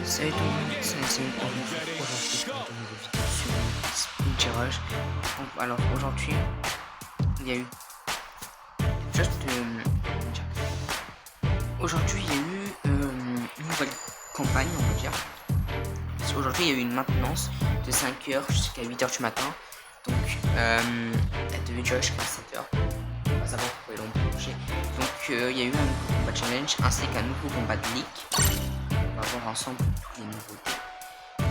Salut tout le monde, c'est aujourd'hui pour une nouvelle vidéo sur Spin Tirage. Donc, alors aujourd'hui, il y a eu juste aujourd'hui il y a eu une nouvelle campagne, on va dire. Parce qu'aujourd'hui il y a eu une maintenance de 5h jusqu'à 8h du matin. Donc elle devait durer jusqu'à 7h. On va savoir pourquoi ils l'ont prolongé. Donc il y a eu un nouveau combat challenge ainsi qu'un nouveau combat de league. On va voir ensemble tous les nouveautés. Donc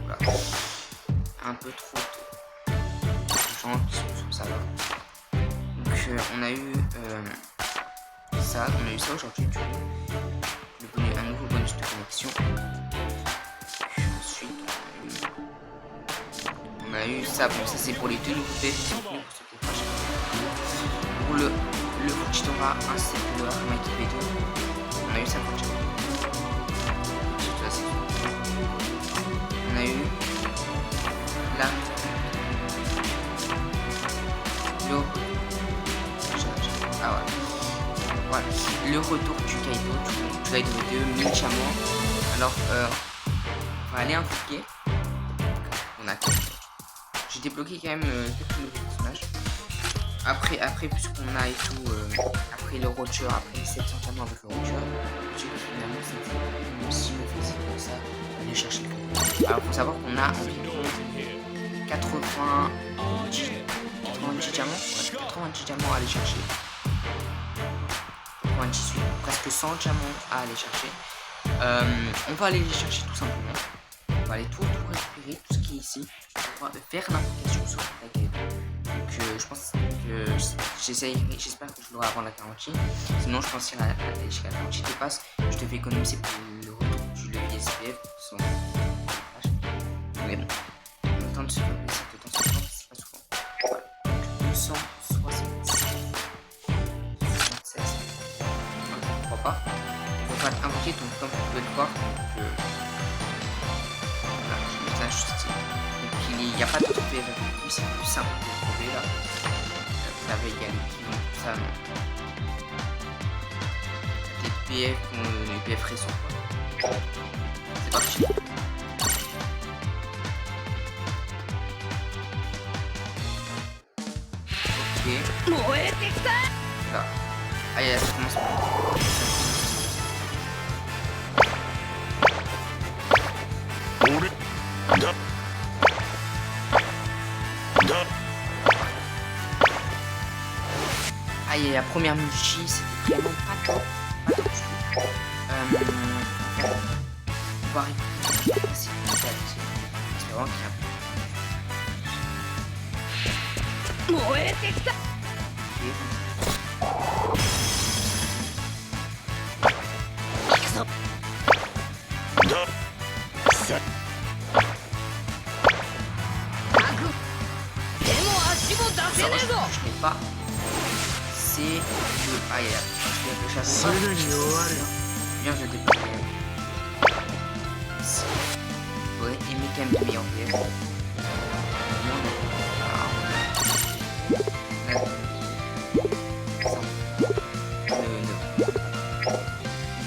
voilà. Un peu trop tôt. Les gens qui sont sur ça va. Donc on a eu ça, aujourd'hui du coup. Un nouveau bonus de connexion. Ensuite on a eu ça, bon ça c'est pour les deux nouveautés qui sont venus pour ceux qui font. Pour le Fujitora ainsi que le Armaki B2, on a eu ça pour chaque. On a eu là le retour du Kaido, du Kaido 2, 1000 chameaux. Alors on va aller invoquer. On a j'ai débloqué quand même quelques nouveaux personnages. Après puisqu'on a et tout, après le Roger, après les 700 diamants avec le Roger, j'ai finalement c'était aussi physique comme ça, aller chercher le Kaido. Alors faut savoir qu'on a environ 90 diamants, ouais, 90 diamants à aller chercher. 98, presque 100 diamants à aller chercher. On va aller les chercher tout simplement. On va aller tout récupérer, tout ce qui est ici. On va faire l'invocation sur la Kaido. Donc je pense que j'espère que je l'aurai avant la quarantaine. Sinon je pense que si la quarantaine dépasse, je devais économiser pour le retour du levier SPF. Mais bon, on attend de se faire plaisir de temps en temps, c'est pas souvent. Voilà. Donc 266. 67. Je ne crois pas. On va invoquer, donc comme vous pouvez le voir, voilà, je mets ça juste ici. Donc il n'y a pas de trouver avec lui, c'est plus simple de trouver là. Vous avez également tout ça, non. Des PF, les PF récents quoi. C'est parti. Ok. Là. Allez, ça commence par. Aïe, la première multi, c'était vraiment pas top. Pas top du tout. On va récupérer. C'est vraiment qu'il y a un je n'ai pas. C'est le. Aïe, je l'ai chassé. Bien, je débloque. Ouais, il met quand même de meilleurs PF.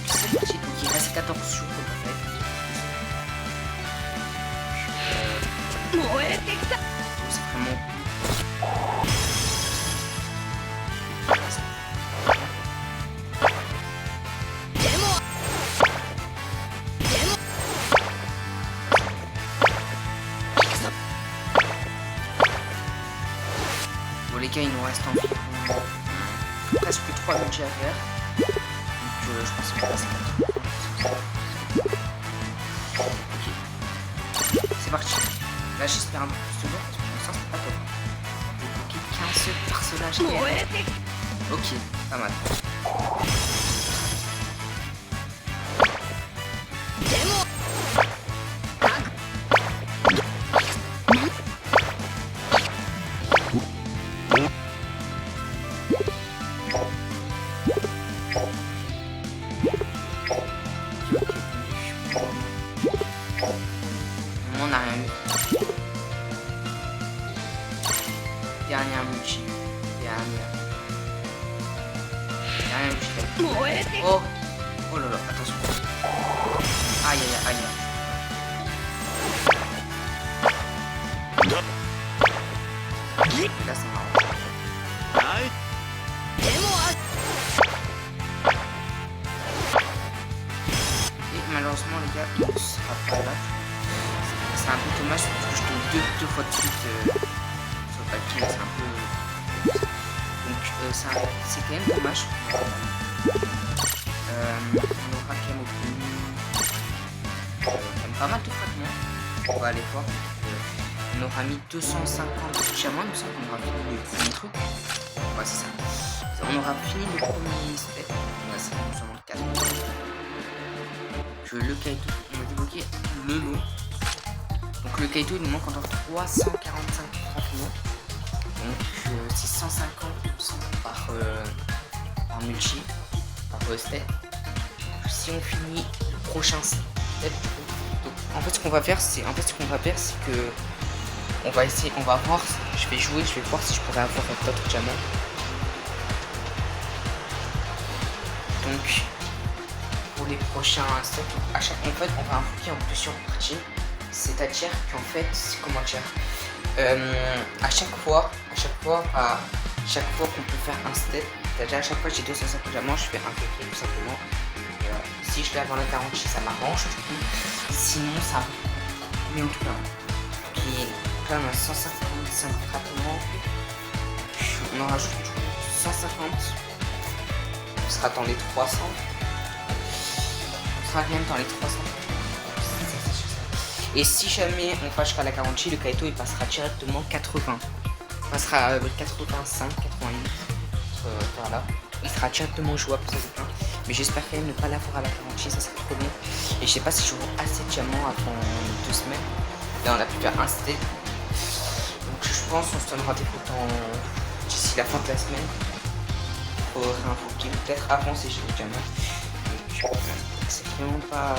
C'est parti, donc il reste 14 jours en fait. C'est vraiment. Bon les gars, il nous reste environ presque 3 minutes à faire. Donc je pense qu'il va passer 4. Ok. C'est parti. Là j'espère un peu plus de temps parce que pour l'instant c'est pas top. Débloquer 15 personnages. Ok, pas mal. On n'a rien eu. Dernière multi. Dernière multi. Oh Oh là là, attention. Aïe aïe aïe. Là c'est marrant. Et malheureusement les gars, il ne sera pas là. C'est un peu dommage parce que je tombe deux fois de suite sur le papier, c'est un peu... Donc c'est quand même dommage. On aura quand même obtenu pas mal de fragments. On va aller voir. On aura mis 250 diamants, il me semble qu'on aura fini le premier truc. Ouais, c'est ça. On aura fini le premier step. Ouais, c'est bon, seulement 4. Que le Kaito, on va débloquer le lot. Donc le Kaito, il nous manque encore 345 fragments. Donc c'est 150 par multi, par step. Si on finit le prochain step, donc, en fait ce qu'on va faire c'est que on va essayer, on va voir, je vais jouer, je vais voir si je pourrais avoir d'autres diamants. Donc pour les prochains steps, en fait on va invoquer en plusieurs parties, c'est-à-dire qu'en fait, comment dire, à chaque fois qu'on peut faire un step, c'est-à-dire à chaque fois que j'ai 250 diamants, je fais invoquer tout simplement. Si je l'ai avant la garantie, ça m'arrange du coup. Sinon, ça. Mais en tout cas, là on a 155 fragments. On en rajoute 150. On sera dans les 300. On sera rien dans les 300. Et si jamais on passe jusqu'à la garantie, le Kaito il passera directement 80. Il passera à 85, 88. Voilà. Il sera directement jouable pour ça. Mais j'espère quand même ne pas l'avoir à la garantie, ça serait trop long. Et je sais pas si j'aurai assez de diamants avant 2 semaines. Là on a pu faire un step. Donc je pense qu'on se donnera des photos d'ici la fin de la semaine. Pour réinvoquer, peut-être avant si j'ai des diamants. Donc c'est vraiment pas.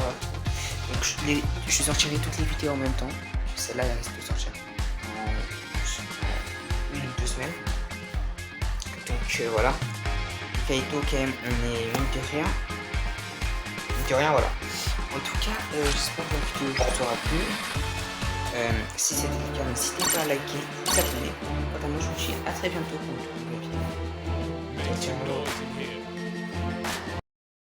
Donc je sortirai toutes les vidéos en même temps. Celle-là elle risque de sortir en 1 ou 2 semaines. Donc voilà. Kaito quand même, on est mine de rien. Voilà. En tout cas, j'espère que la vidéo vous aura plu. Si c'était le cas, n'hésitez pas à liker, vous abonner. Quant à moi, je vous dis à très bientôt pour une nouvelle vidéo.